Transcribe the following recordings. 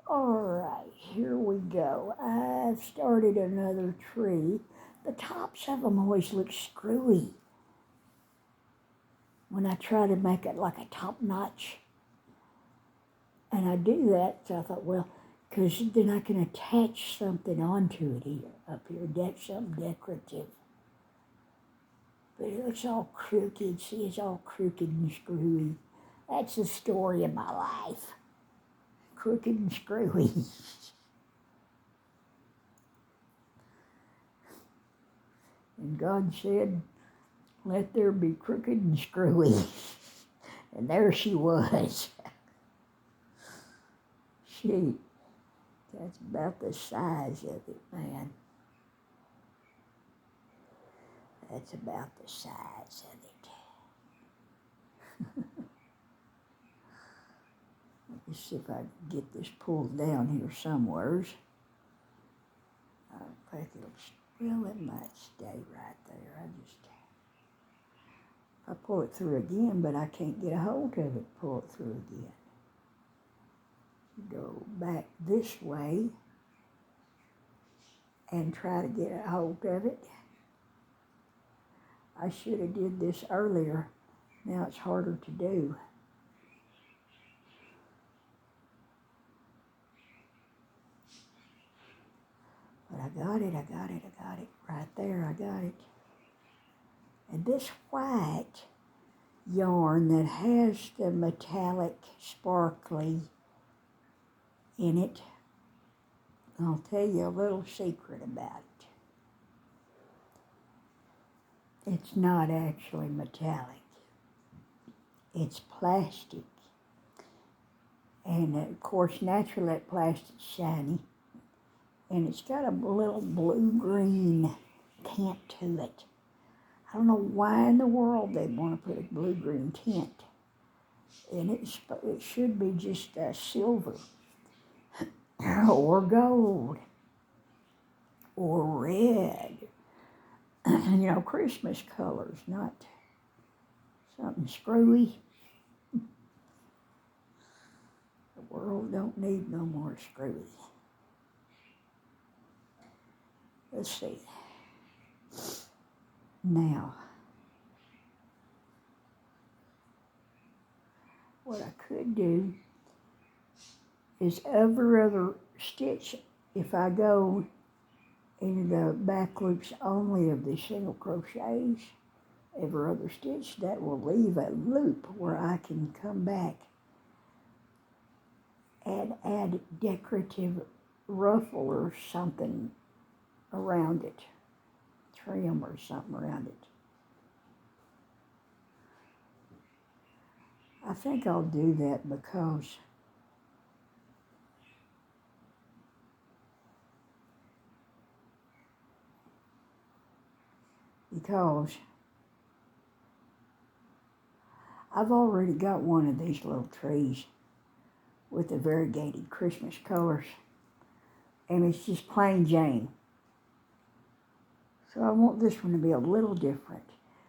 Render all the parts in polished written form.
Alright, here we go. I've started another tree. The tops of them always look screwy when I try to make it like a top notch. And I do that, so I thought, well, because then I can attach something onto it here, up here, something decorative. But it looks all crooked. See, it's all crooked and screwy. That's the story of my life. Crooked and screwy. And God said, let there be crooked and screwy. And there she was. She, that's about the size of it, man. That's about the size of it. Let me see if I can get this pulled down here somewheres. I don't think well, it might stay right there. I pull it through again, but I can't get a hold of it. Pull it through again. Go back this way and try to get a hold of it. I should have did this earlier. Now it's harder to do. But I got it. Right there, I got it. And this white yarn that has the metallic sparkly in it, I'll tell you a little secret about it. It's not actually metallic. It's plastic. And of course, naturally that plastic's shiny. And it's got a little blue-green tint to it. I don't know why in the world they want to put a blue-green tint. And it should be just silver or gold or red. You know, Christmas colors, not something screwy. The world don't need no more screwy. Let's see. Now, what I could do is every other stitch, if I go into the back loops only of the single crochets, every other stitch, that will leave a loop where I can come back and add decorative ruffle or something around it, trim or something around it. I think I'll do that because I've already got one of these little trees with the variegated Christmas colors, and it's just plain Jane. So I want this one to be a little different.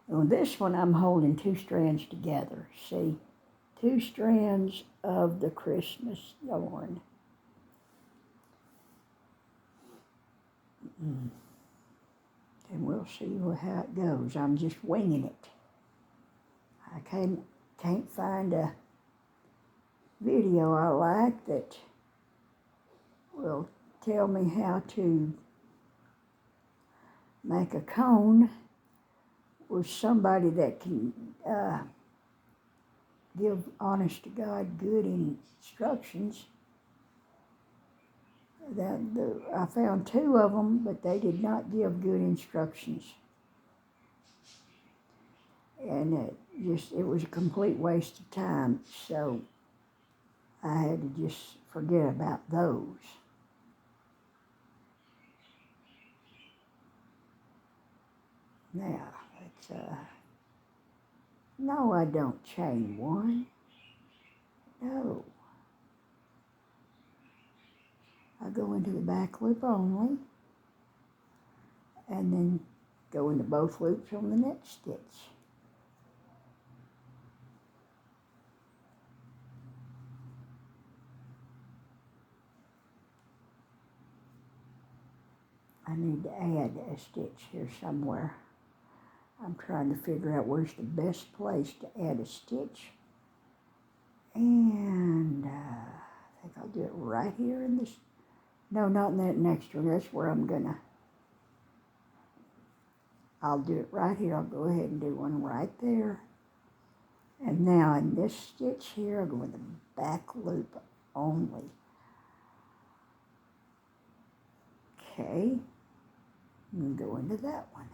And on this one, I'm holding two strands together. See? Two strands of the Christmas yarn. And we'll see how it goes. I'm just winging it. I can't find a video I like that will tell me how to make a cone with somebody that can give honest to God good instructions. I found two of them, but they did not give good instructions. And it was a complete waste of time, so I had to just forget about those. Now, let's, no, I don't chain one. No. I go into the back loop only, and then go into both loops on the next stitch. I need to add a stitch here somewhere. I'm trying to figure out where's the best place to add a stitch. And I think I'll do it right here in this. No, not in that next one. That's where I'm gonna. I'll do it right here. I'll go ahead and do one right there. And now in this stitch here, I'll go in the back loop only. Okay. And go into that one.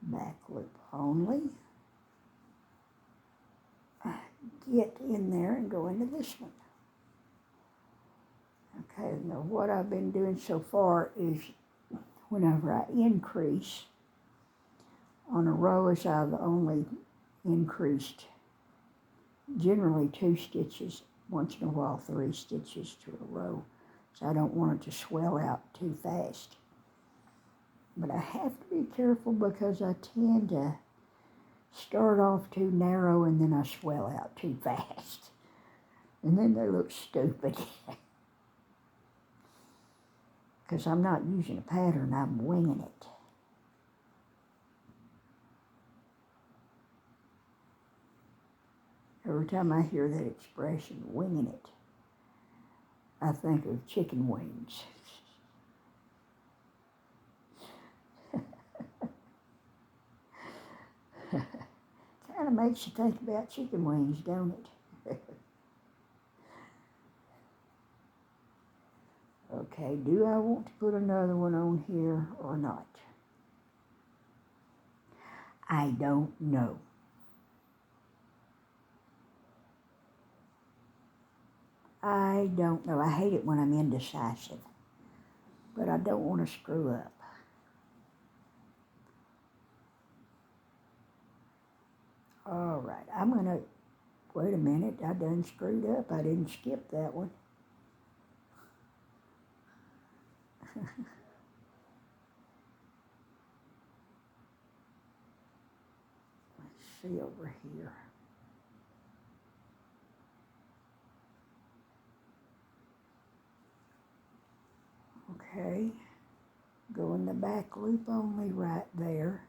Back loop only. Get in there and go into this one. Okay, now what I've been doing so far is whenever I increase on a row, as I've only increased generally 2 stitches, once in a while 3 stitches to a row, so I don't want it to swell out too fast. But I have to be careful because I tend to start off too narrow and then I swell out too fast. And then they look stupid. Because I'm not using a pattern, I'm winging it. Every time I hear that expression, winging it, I think of chicken wings. Kind of makes you think about chicken wings, don't it? Okay, do I want to put another one on here or not? I don't know. I don't know. I hate it when I'm indecisive, but I don't want to screw up. All right, I'm gonna, wait a minute, I done screwed up. I didn't skip that one. Let's see over here. Okay, go in the back loop only right there.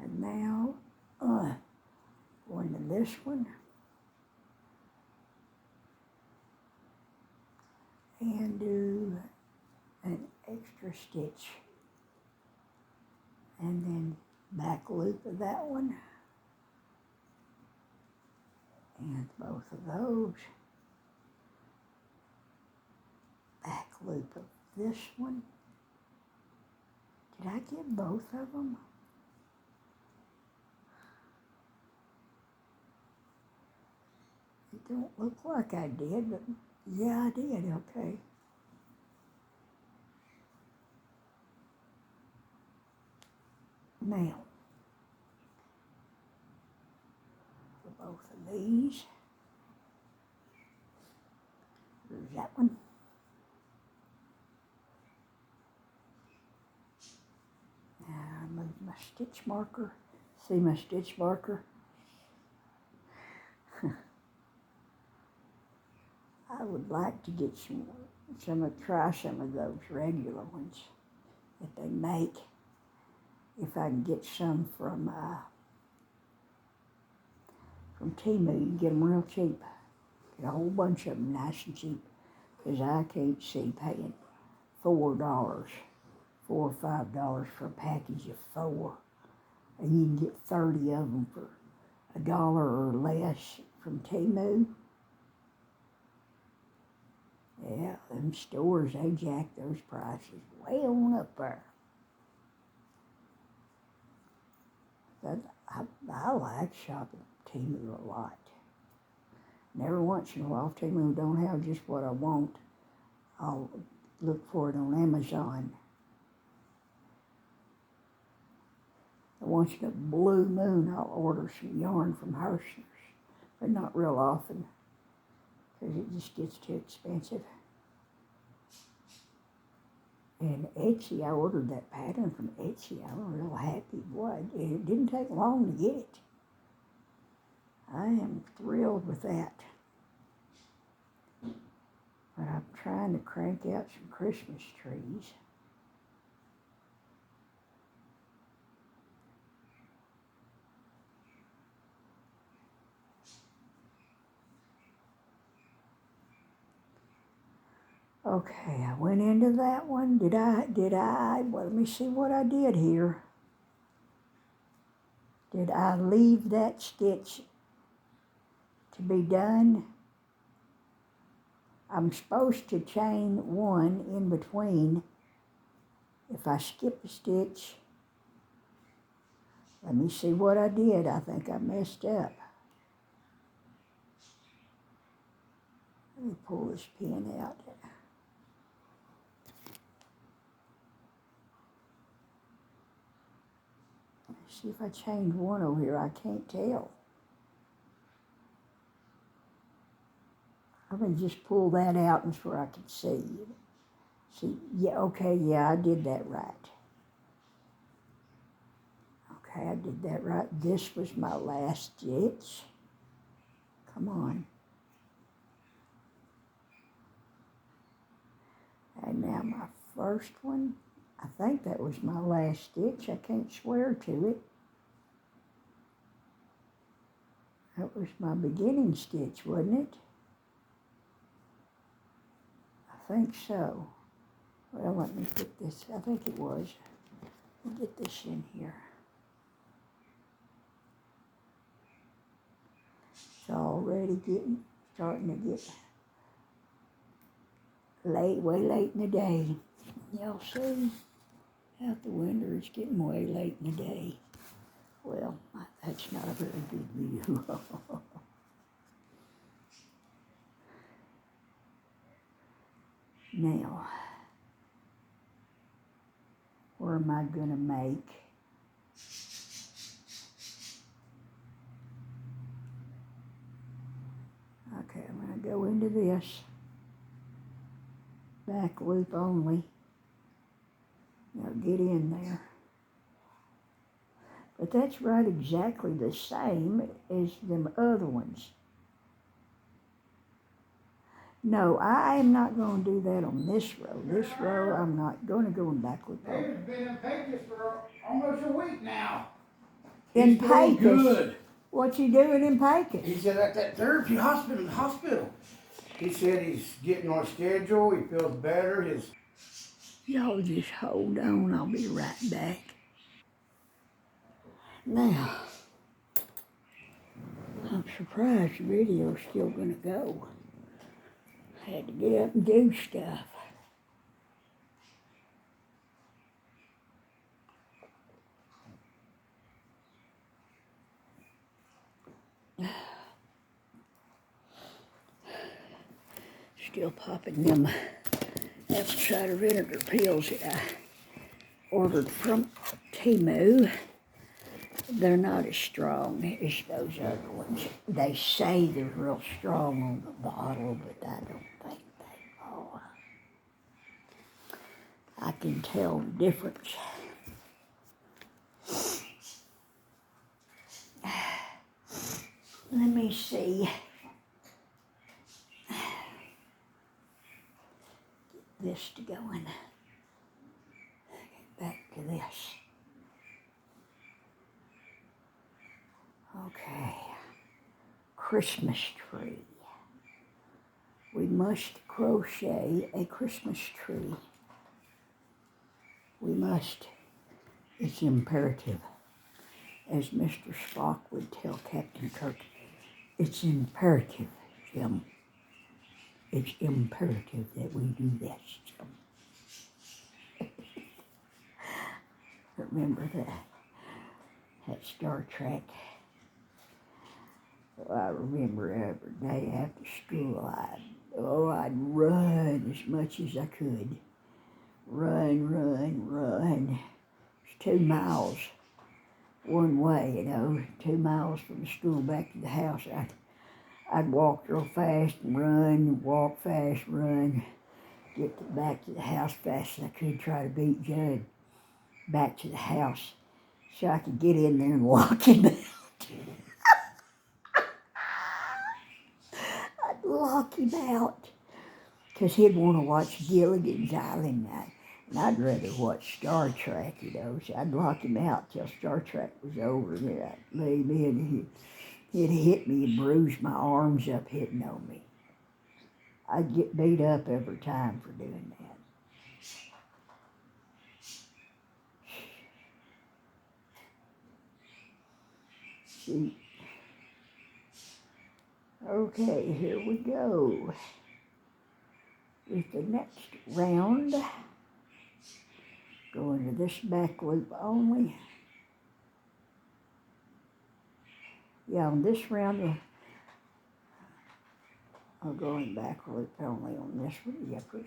And now, go into this one. And do an extra stitch. And then back loop of that one. And both of those. Back loop of this one. Did I get both of them? It don't look like I did, but yeah, I did, okay. Now, for both of these, there's that one. Now I move my stitch marker. See my stitch marker? I would like to get try some of those regular ones that they make. If I can get some from Temu, you can get them real cheap. Get a whole bunch of them nice and cheap, because I can't see paying $4, $4 or $5 for a package of 4. And you can get 30 of them for $1 or less from Temu. Yeah, them stores, they jack those prices way on up there. But I like shopping Temu a lot. And every once in a while, if Temu don't have just what I want, I'll look for it on Amazon. And once in a blue moon, I'll order some yarn from Hershey's, but not real often, because it just gets too expensive. And Etsy, I ordered that pattern from Etsy. I'm real happy. Boy, it didn't take long to get it. I am thrilled with that. But I'm trying to crank out some Christmas trees. Okay, I went into that one. Did I? Well, let me see what I did here. Did I leave that stitch to be done? I'm supposed to chain one in between. If I skip a stitch, let me see what I did. I think I messed up. Let me pull this pin out. See if I chained one over here. I can't tell. I'm going to just pull that out and so I can see. See, yeah, okay, yeah, I did that right. Okay, I did that right. This was my last stitch. Come on. And now my first one. I think that was my last stitch. I can't swear to it. That was my beginning stitch, wasn't it? I think so. Well, let me put this, I think it was. Let me get this in here. It's already starting to get late, way late in the day. Y'all see? Out the window, it's getting way late in the day. Well, that's not a very good view. Now, where am I going to make? Okay, I'm going to go into this. Back loop only. Now get in there. But that's right exactly the same as them other ones. No, I am not going to do that on this row. This row, I'm not going to go in back loop only. David's been in Pecos for almost a week now. In He's doing Pecos? good. What you doing in Pecos? He's at that therapy hospital. He said he's getting on schedule. He feels better. Y'all just hold on. I'll be right back. Now, I'm surprised the video's still going to go. I had to get up and do stuff. Still popping them apple cider vinegar pills that I ordered from Temu. They're not as strong as those other ones. They say they're real strong on the bottle, but I don't think they are. I can tell the difference. Let me see. Get this to going. Get back to this. Okay. Christmas tree. We must crochet a Christmas tree. We must. It's imperative. As Mr. Spock would tell Captain Kirk, it's imperative, Jim. It's imperative that we do this, Jim. Remember that Star Trek? I remember every day after school, I'd run as much as I could. Run. It's 2 miles one way, 2 miles from the school back to the house. I'd walk real fast and run, walk fast, run, get back to the house fast as I could, try to beat Judd back to the house so I could get in there and lock him out. I'd lock him out. 'cause he'd want to watch Gilligan's Island night. And I'd rather watch Star Trek, you know. So I'd lock him out till Star Trek was over. And then I'd lay him in and he'd hit me and bruise my arms up hitting on me. I'd get beat up every time for doing that. See. Okay, here we go. With the next round, go into this back loop only. Yeah, on this round, I'll go in back loop only on this one. Yeah, 'cause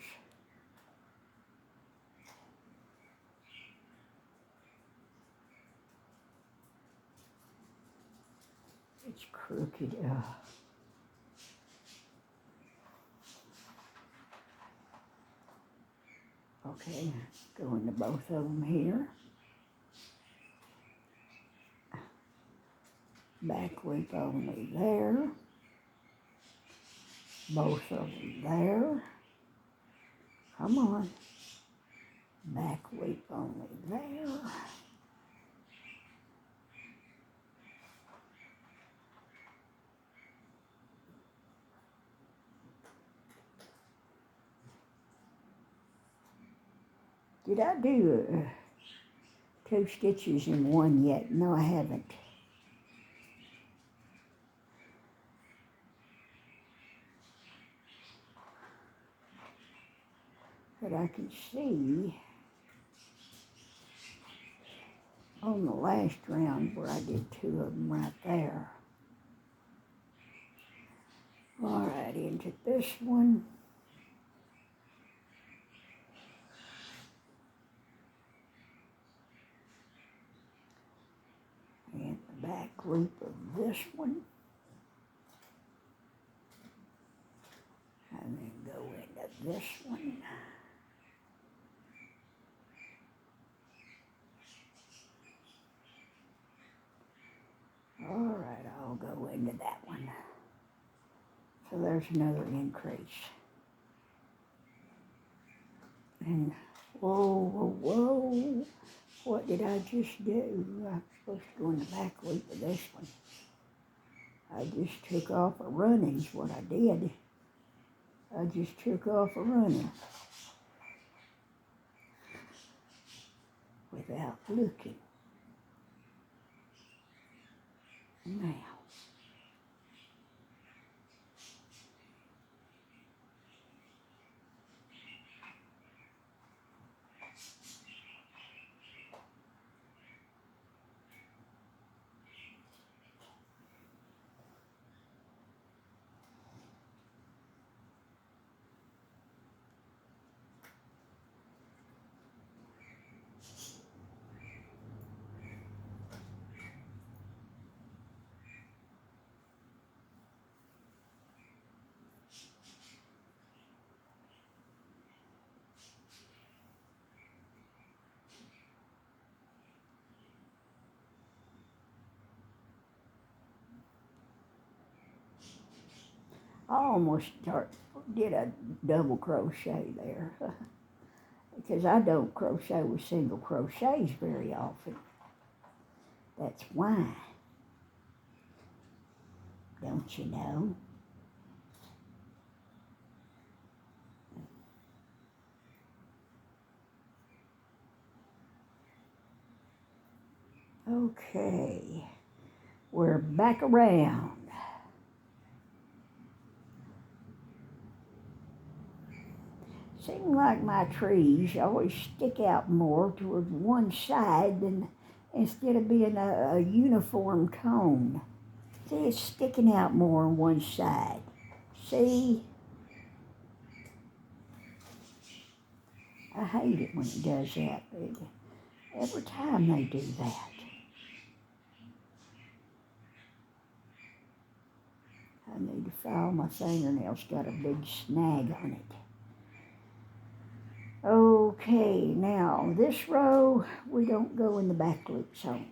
it's crooked. Okay, go into both of them here. Back loop only there. Both of them there. Come on. Back loop only there. Did I do 2 stitches in one yet? No, I haven't. But I can see on the last round where I did 2 of them right there. All right, into this one. And the back loop of this one. And then go into this one. All right, I'll go into that one. So there's another increase. And whoa, what did I just do? I'm supposed to go in the back loop of this one. I just took off a running is what I did. I just took off a running without looking. Now, I almost did a double crochet there because I don't crochet with single crochets very often. That's why, don't you know? Okay, we're back around. Seems like my trees always stick out more toward one side than instead of being a uniform cone. See, it's sticking out more on one side. See? I hate it when it does that, but every time they do that. I need to file my fingernails, got a big snag on it. Okay, now this row, we don't go in the back loops only.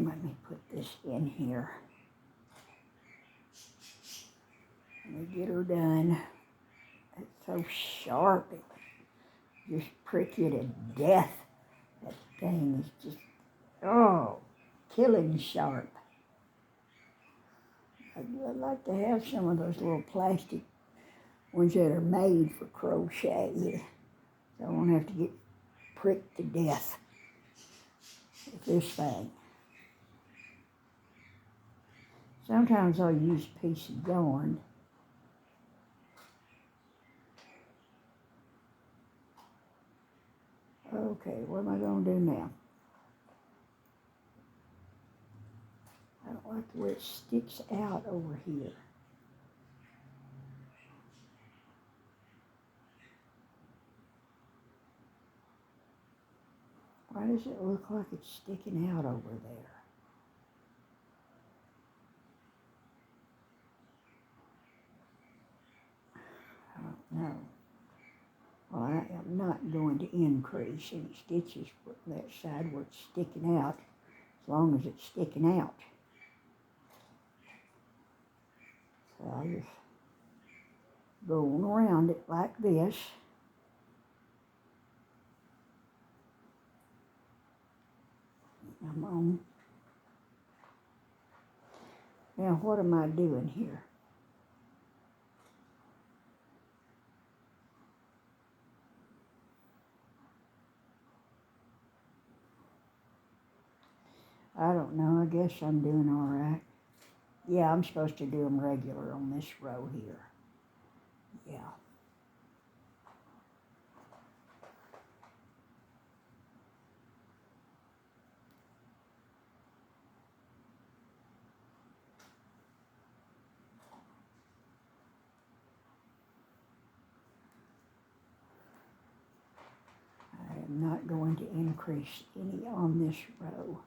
let me put this in here. Let me get her done. It's so sharp, it just prick you to death. That thing is just, oh, killing sharp. I'd like to have some of those little plastic ones that are made for crochet. So I won't have to get pricked to death with this thing. Sometimes I'll use a piece of yarn. Okay, what am I going to do now? I don't like the way it sticks out over here. Why does it look like it's sticking out over there? I don't know. Well, I am not going to increase any stitches for that side where it's sticking out, as long as it's sticking out. So I'll just go on around it like this. I'm on. Now what am I doing here? I don't know, I guess I'm doing all right. Yeah, I'm supposed to do them regular on this row here. Yeah. I am not going to increase any on this row.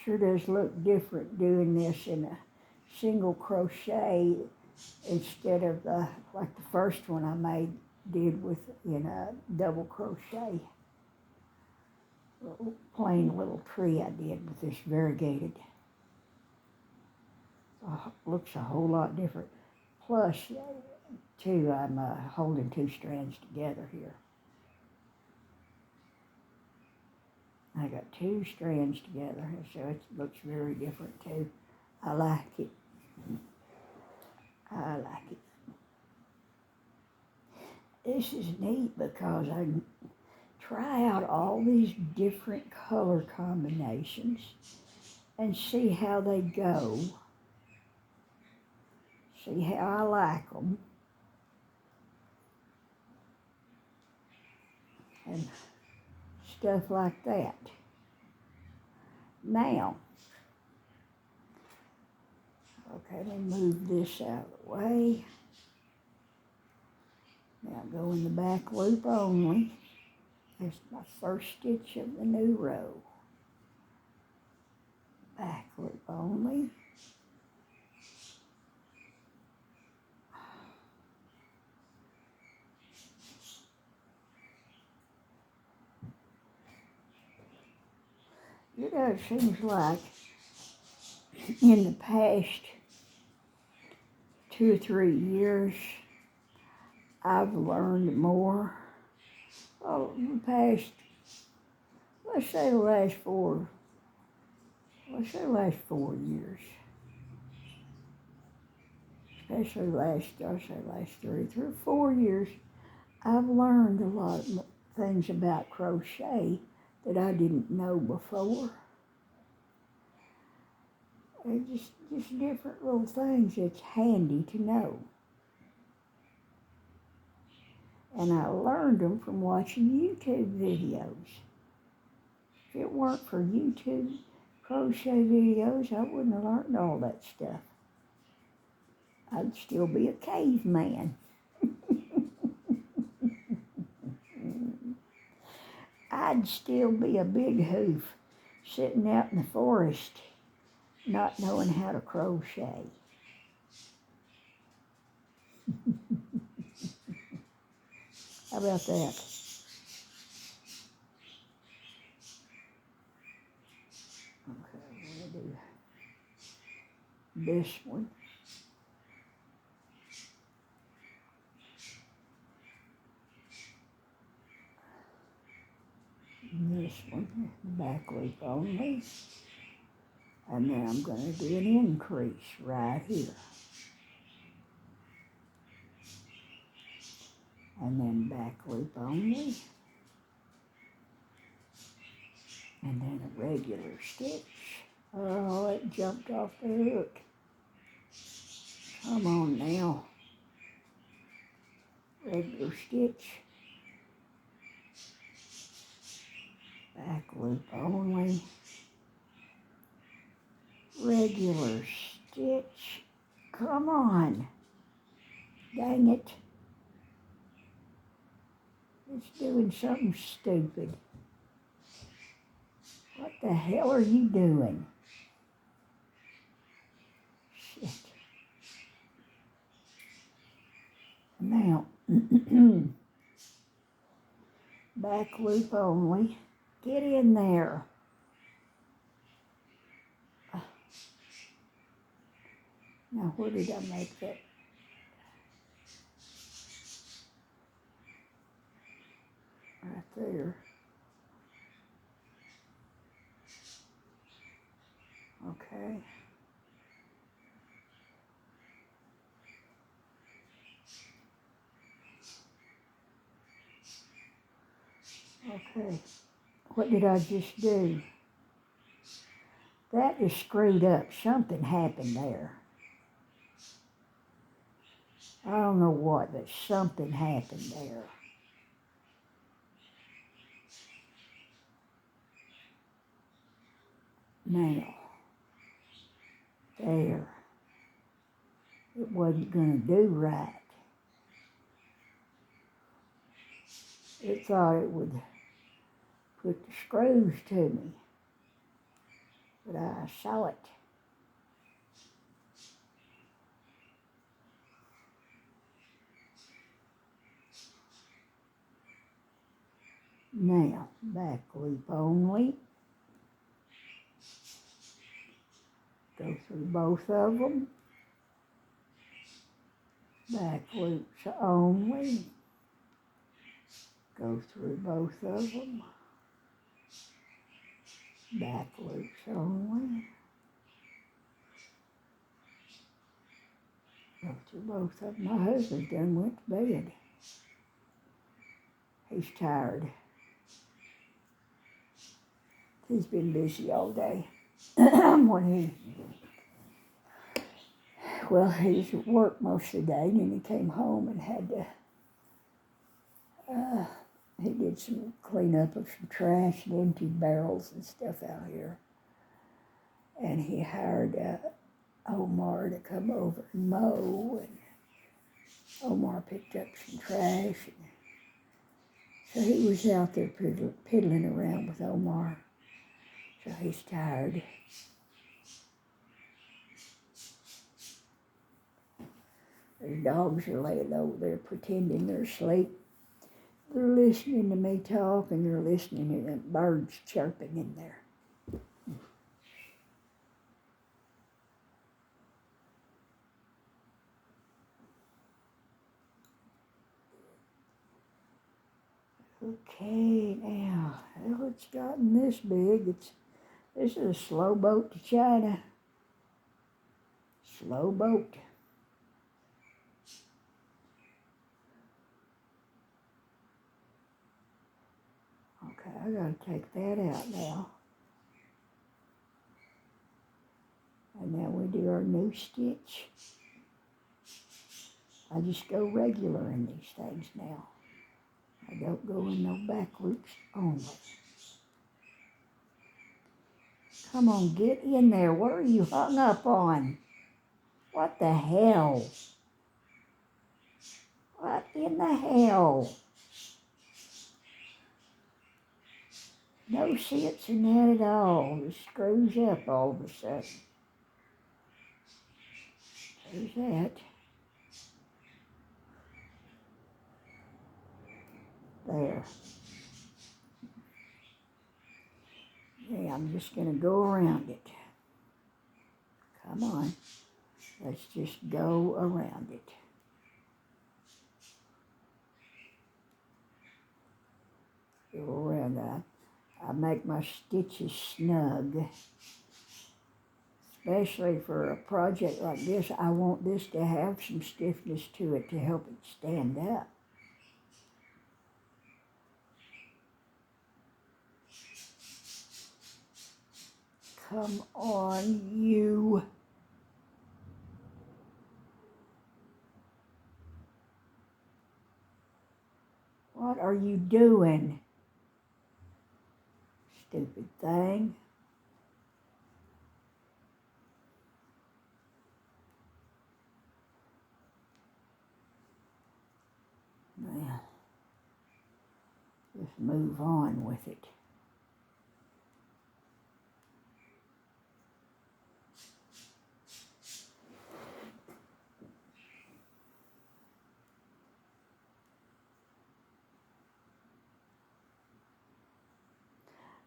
Sure does look different doing this in a single crochet instead of like the first one I did in a double crochet. Plain little tree I did with this variegated. Looks a whole lot different. Plus, too, I'm holding two strands together here. I got two strands together, so it looks very different too. I like it. I like it. This is neat because I can try out all these different color combinations and see how they go. See how I like them. And stuff like that. Now, okay, let me move this out of the way. Now go in the back loop only. That's my first stitch of the new row. Back loop only. You know, it seems like in the past 2 or 3 years, I've learned more. Well, the past, let's say the last 4 years. Especially last 3 or 4 years, I've learned a lot of things about crochet that I didn't know before. And just different little things that's handy to know. And I learned them from watching YouTube videos. If it weren't for YouTube crochet videos, I wouldn't have learned all that stuff. I'd still be a caveman. I'd still be a big hoof sitting out in the forest not knowing how to crochet. How about that? Okay, I'm going to do this one. And this one, back loop only. And then I'm going to do an increase right here. And then back loop only. And then a regular stitch. Oh, it jumped off the hook. Come on now. Regular stitch. Back loop only. Regular stitch. Come on. Dang it. It's doing something stupid. What the hell are you doing? Shit. Now, back loop only. Get in there. Now, where did I make that? Right there. Okay. Okay. What did I just do? That is screwed up. Something happened there. I don't know what, but something happened there. Now, there. It wasn't going to do right. It thought it would put the screws to me, but I saw it. Now, back loop only. Go through both of them. Back loops only. Go through both of them. Back loops only. Go through both of them. My husband done went to bed. He's tired. He's been busy all day. He was at work most of the day, and then he came home and had to, he did some cleanup of some trash and empty barrels and stuff out here. And he hired Omar to come over and mow, and Omar picked up some trash. And so he was out there piddling around with Omar. So he's tired. The dogs are laying over there pretending they're asleep. They're listening to me talk, and they're listening to the birds chirping in there. Okay, now, well, it's gotten this big. This is a slow boat to China. Slow boat. Okay, I gotta take that out now. And now we do our new stitch. I just go regular in these things now. I don't go in no back loops only. Come on, get in there. What are you hung up on? What the hell? What in the hell? No sense in that at all. It screws up all of a sudden. There's that. There. Yeah, I'm just going to go around it. Come on. Let's just go around it. Go around that. I make my stitches snug. Especially for a project like this, I want this to have some stiffness to it to help it stand up. Come on, you. What are you doing? Stupid thing. Well, just move on with it.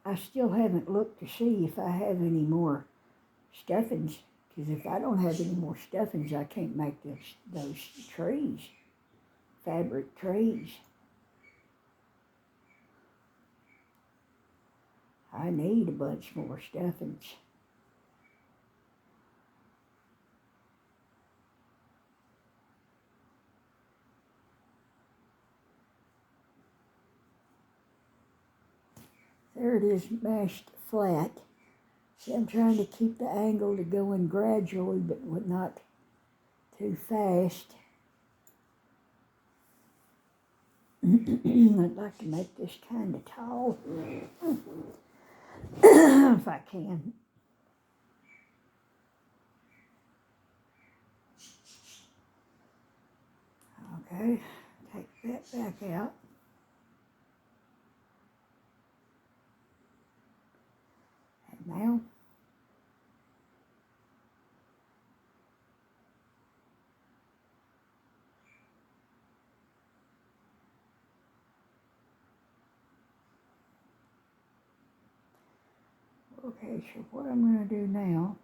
I still haven't looked to see if I have any more stuffings, because if I don't have any more stuffings, I can't make those trees, fabric trees. I need a bunch more stuffings. There it is, mashed flat. See, I'm trying to keep the angle to go in gradually, but not too fast. I'd like to make this kind of tall, if I can. Okay, take that back out. And now, okay, so what I'm going to do now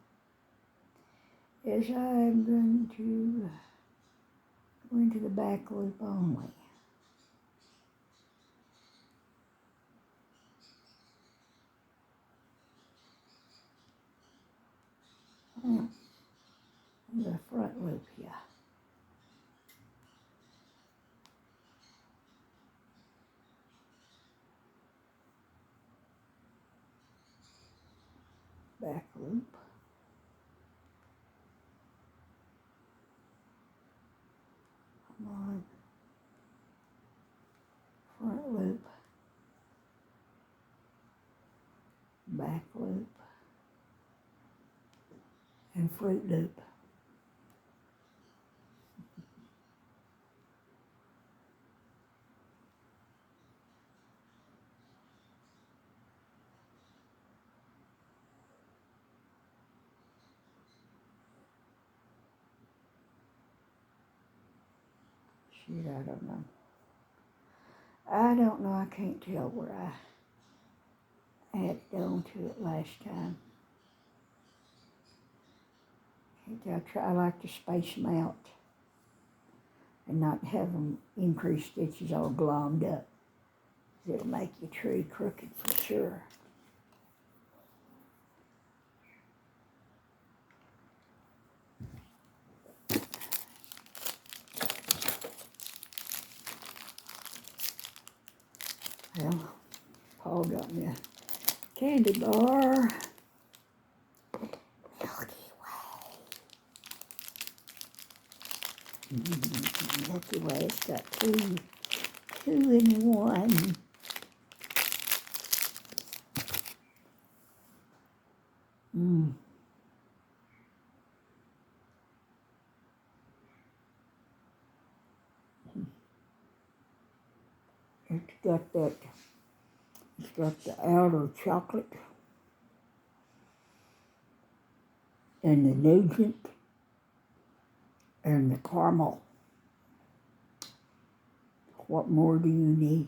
is I'm going to go into the back loop only. Oh, the front loop here. Back loop. Come on. Front loop. Back loop. And fruit loop. Shit, I don't know. I don't know. I can't tell where I added on to it last time. I like to space them out and not have them increased stitches all glommed up. It'll make your tree crooked for sure. Well, Paul got me a candy bar. Milky Way. Milky Way, it's got two in one. It's got that It's got the outer chocolate and the nougat and the caramel. What more do you need?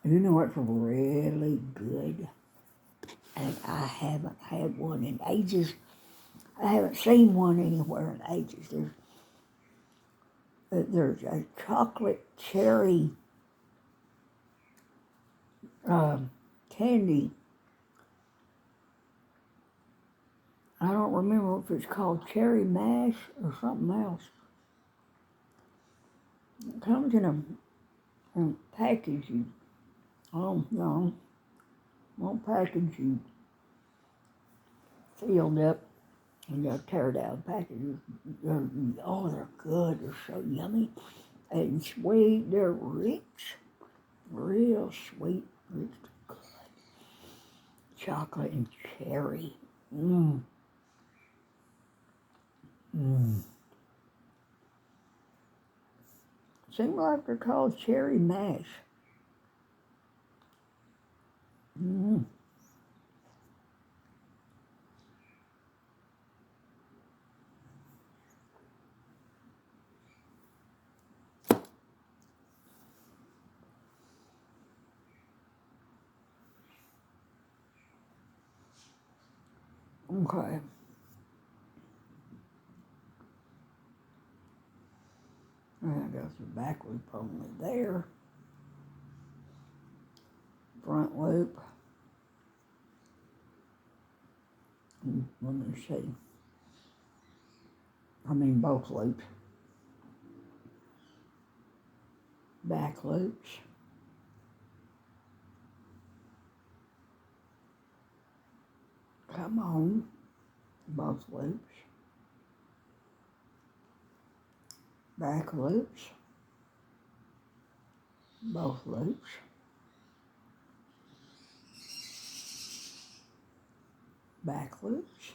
You know what's really good? And I haven't had one in ages. I haven't seen one anywhere in ages. There's a chocolate cherry candy. I don't remember if it's called cherry mash or something else. It comes in a package. Oh no, one package you filled up. And you tear down packages. Oh, they're good. They're so yummy and sweet. They're rich, real sweet, rich, good. Chocolate and cherry. Mmm. Mmm. Seems like they're called cherry mash. Mmm. Okay. And I got the back loop only there. Front loop. Let me see. I mean both loops. Back loops. Come on. Both loops. Back loops. Both loops. Back loops.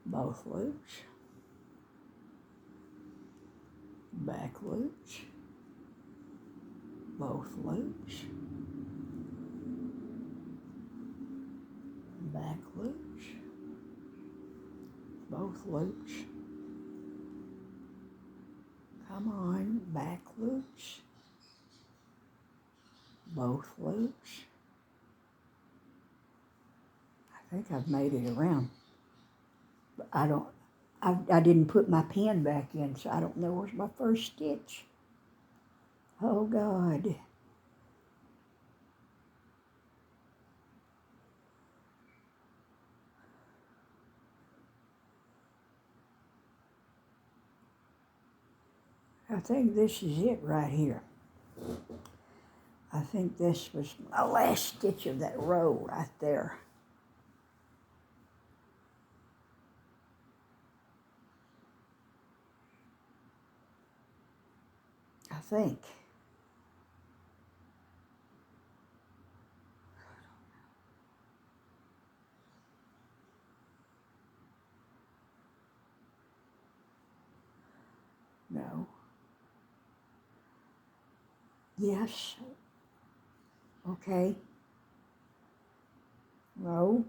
Both loops. Back loops. Both loops. Back loops. Both loops. Come on, back loops. Both loops. I think I've made it around. But I didn't put my pen back in, so I don't know where's my first stitch. Oh God. I think this is it right here. I think this was my last stitch of that row right there. I think. No. Yes. Okay. No.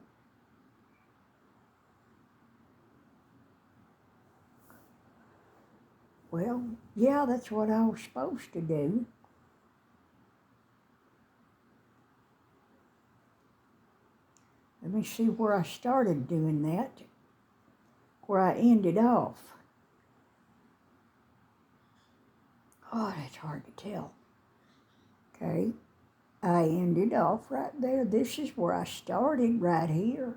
Well, yeah, that's what I was supposed to do. Let me see where I started doing that, where I ended off. Oh, that's hard to tell. Okay, I ended off right there. This is where I started right here.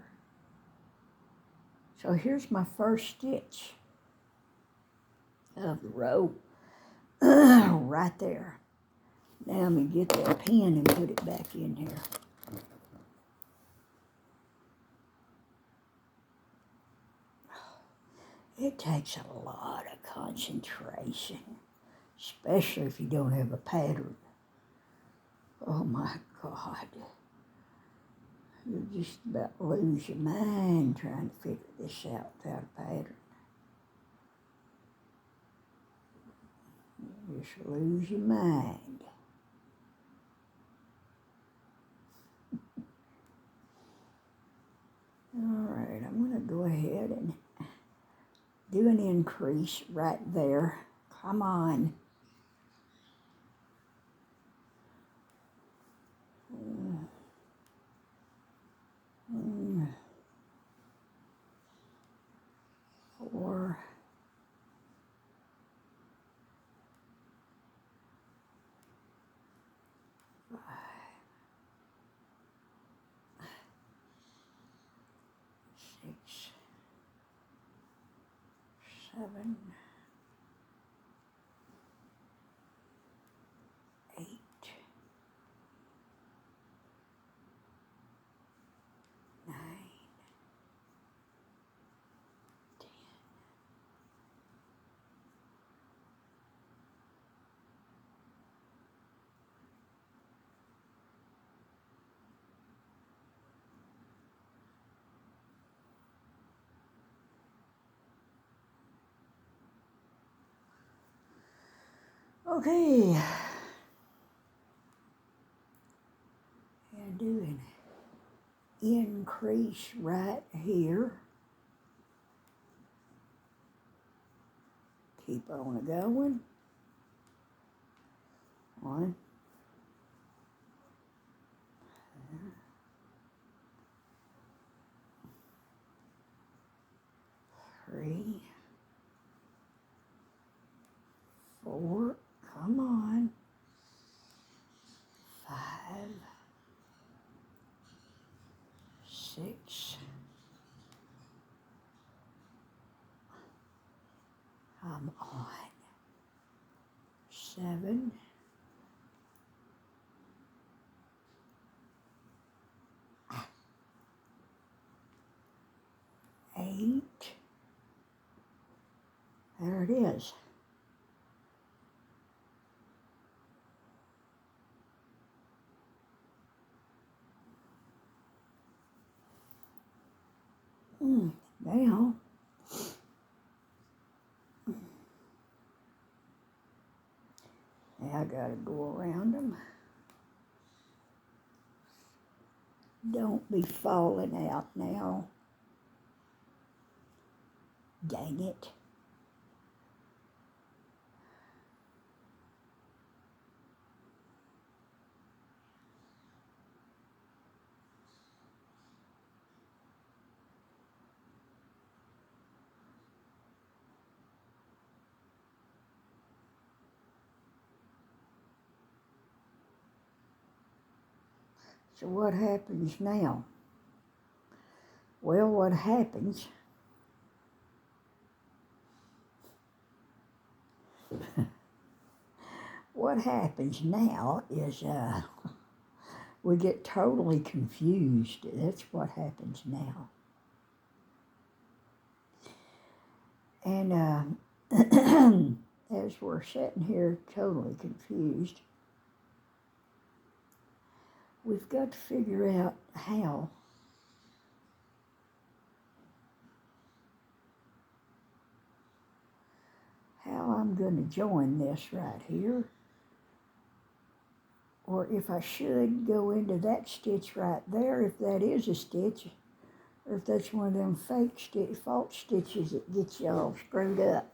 So here's my first stitch of the row right there. Now let me get that pen and put it back in here. It takes a lot of concentration, especially if you don't have a pattern. Oh my God. You just about lose your mind trying to figure this out without a pattern. Just lose your mind. All right, I'm going to go ahead and do an increase right there. Come on. Four. Six, 7, 8, 9, 10. Okay. And do an increase right here. Keep on going. 1, 3, 4. Come on. 5, 6. Come on. 7, 8. There it is. Now, I gotta go around them. Don't be falling out now. Dang it. So what happens now? Well, what happens now is we get totally confused. That's what happens now. And as we're sitting here totally confused, we've got to figure out how I'm going to join this right here, or if I should go into that stitch right there, if that is a stitch, or if that's one of them fake false stitches that gets you all screwed up.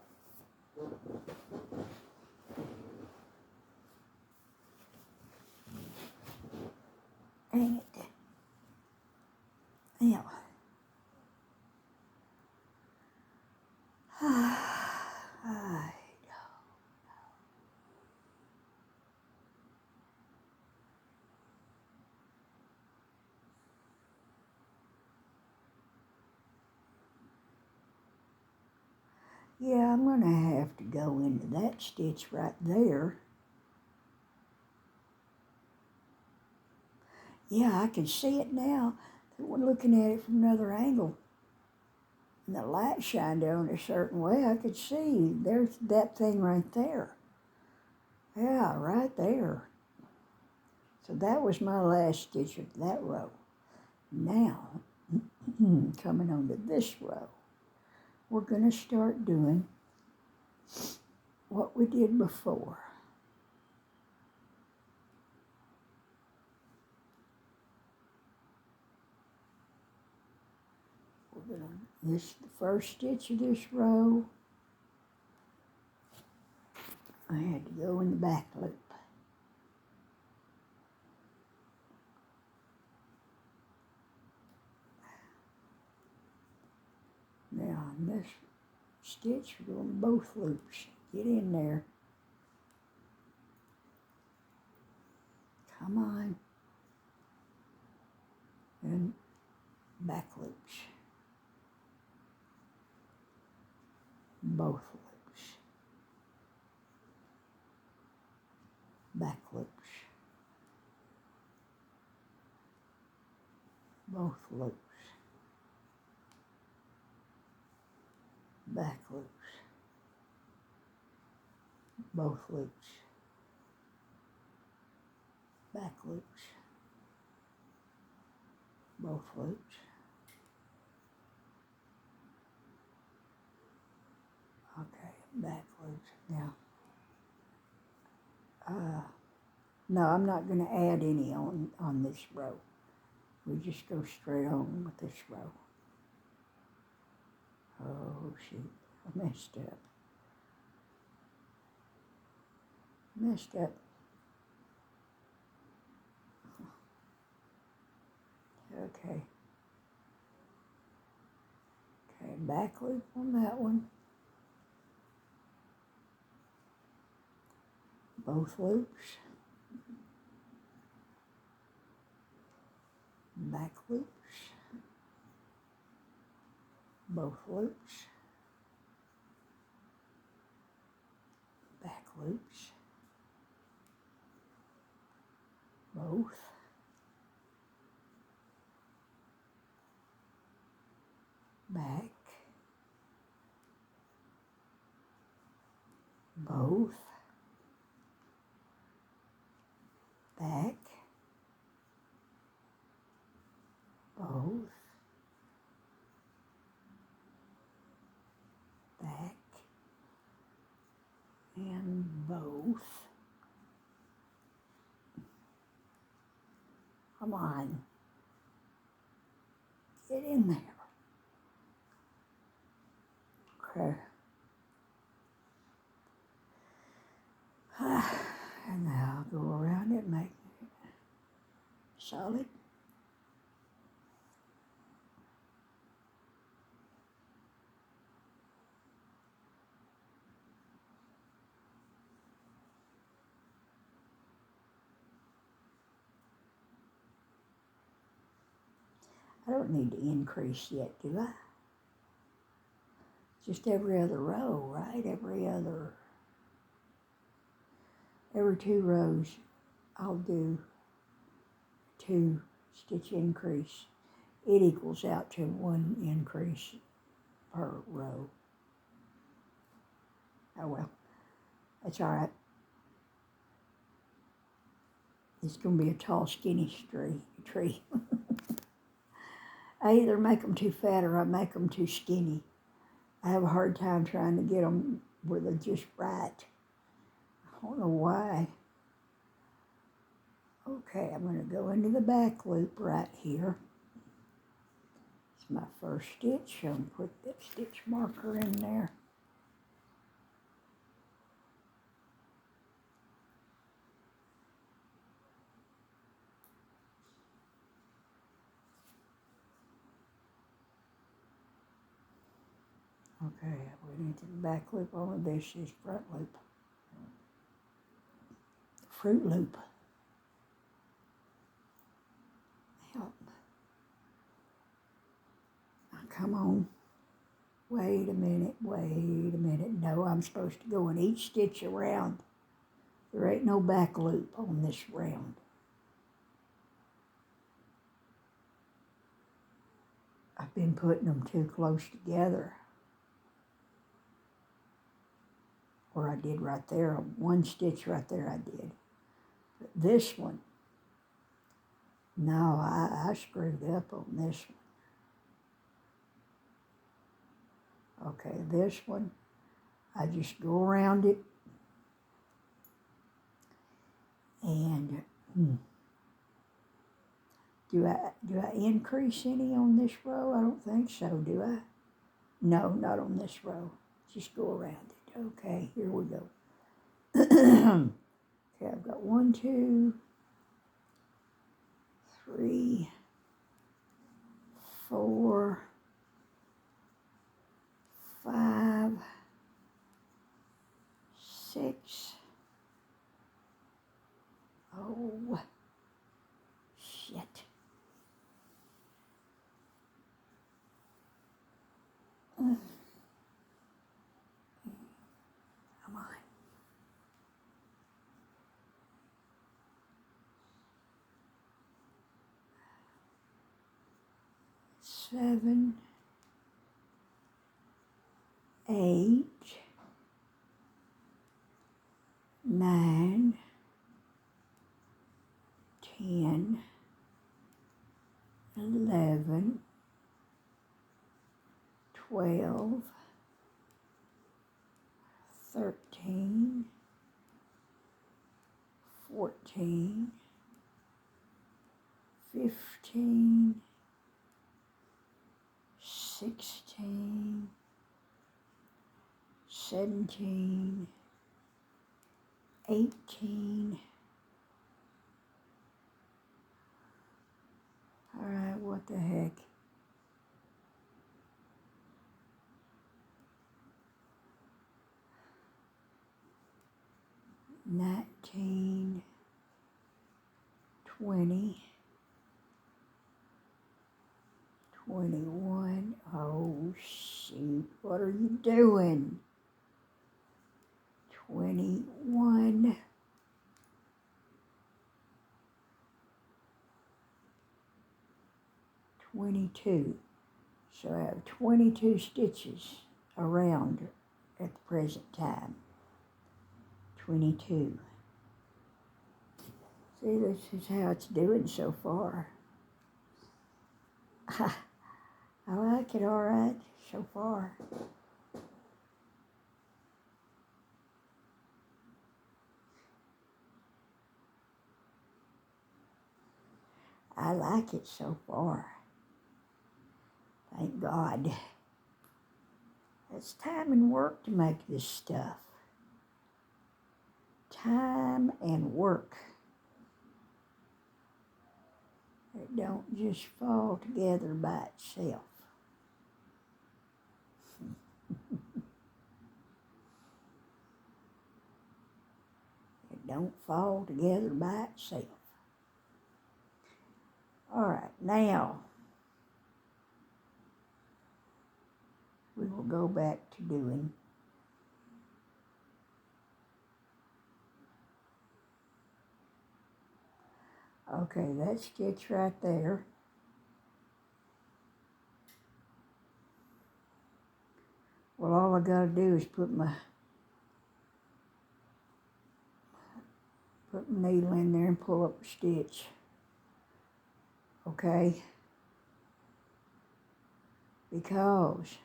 Dang it. Now, yeah, I'm going to have to go into that stitch right there. Yeah, I can see it now. We're looking at it from another angle. And the light shined on it a certain way. I could see there's that thing right there. Yeah, right there. So that was my last stitch of that row. Now, coming on to this row, we're going to start doing what we did before. This is the first stitch of this row. I had to go in the back loop. Now on this stitch, we're doing both loops. Get in there. Come on. And back loops. Both loops. Back loops. Both loops. Back loops. Both loops. Back loops. Both loops. Okay, back loops. Now, no, I'm not going to add any on this row. We just go straight on with this row. Oh, shoot, I messed up. Messed up. Okay. Okay, back loop on that one. Both loops. Back loops. Both loops. Back loops. Both. Back. Both. Back. Both. Back. And both. Come on. Get in there. Okay. And now I'll go around it and make it solid. I don't need to increase yet, do I? Just every other row, right? Every 2 rows, I'll do 2 stitch increase. It equals out to 1 increase per row. Oh well, that's all right. It's going to be a tall, skinny tree. I either make them too fat or I make them too skinny. I have a hard time trying to get them where they're just right. I don't know why. Okay, I'm going to go into the back loop right here. It's my first stitch. I'm going to put that stitch marker in there. Okay, I went into the back loop on this is front loop. Fruit loop. Help. Now, come on. Wait a minute. No, I'm supposed to go in each stitch around. There ain't no back loop on this round. I've been putting them too close together. Or I did right there, 1 stitch right there I did. But this one, no, I screwed up on this one. Okay, this one, I just go around it And do I increase any on this row? I don't think so, do I? No, not on this row. Just go around it. Okay, here we go. Okay, I've got 1, 2, 3, 4, 5, 6. Oh, shit. Come on. 7, 8, 9, 10, 11, 12, 13, 14, 15, 16, 17, 18. All right, what the heck? 19, 20, 21. Oh, shoot. What are you doing? 21. 22. So I have 22 stitches around at the present time. 22. See, this is how it's doing so far. I like it all right so far. I like it so far. Thank God. It's time and work to make this stuff. Time and work. It don't just fall together by itself. It don't fall together by itself. All right, now we will go back to doing okay, that stitch right there. Well, all I gotta do is put my needle in there and pull up a stitch. Okay? Because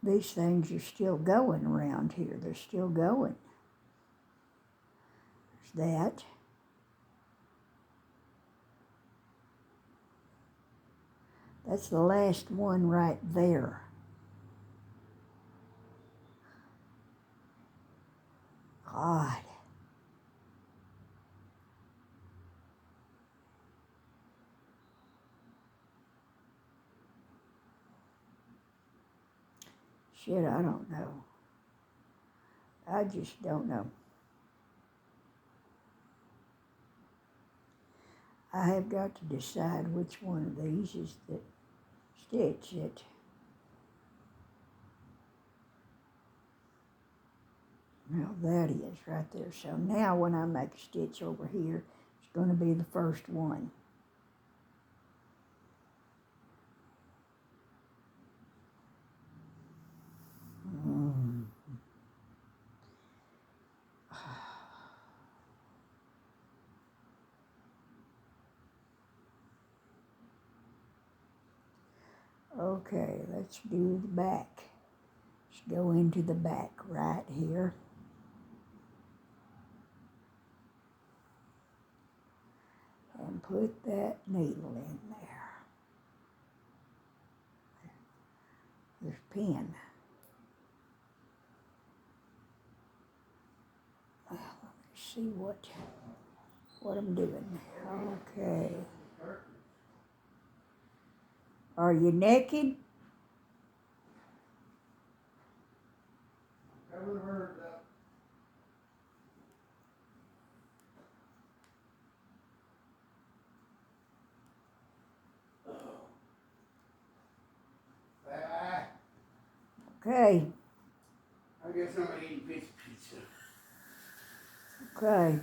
these things are still going around here. They're still going. There's that. That's the last one right there. God. Shit, I don't know. I just don't know. I have got to decide which one of these is the stitch that well, that is right there. So now when I make a stitch over here, it's going to be the first one. Okay, let's do the back. Let's go into the back right here. and put that needle in there. This pin. Well, let me see what I'm doing. Okay. Are you naked? Cover the birds up. Bye. Okay. I guess I'm eating pizza. Okay.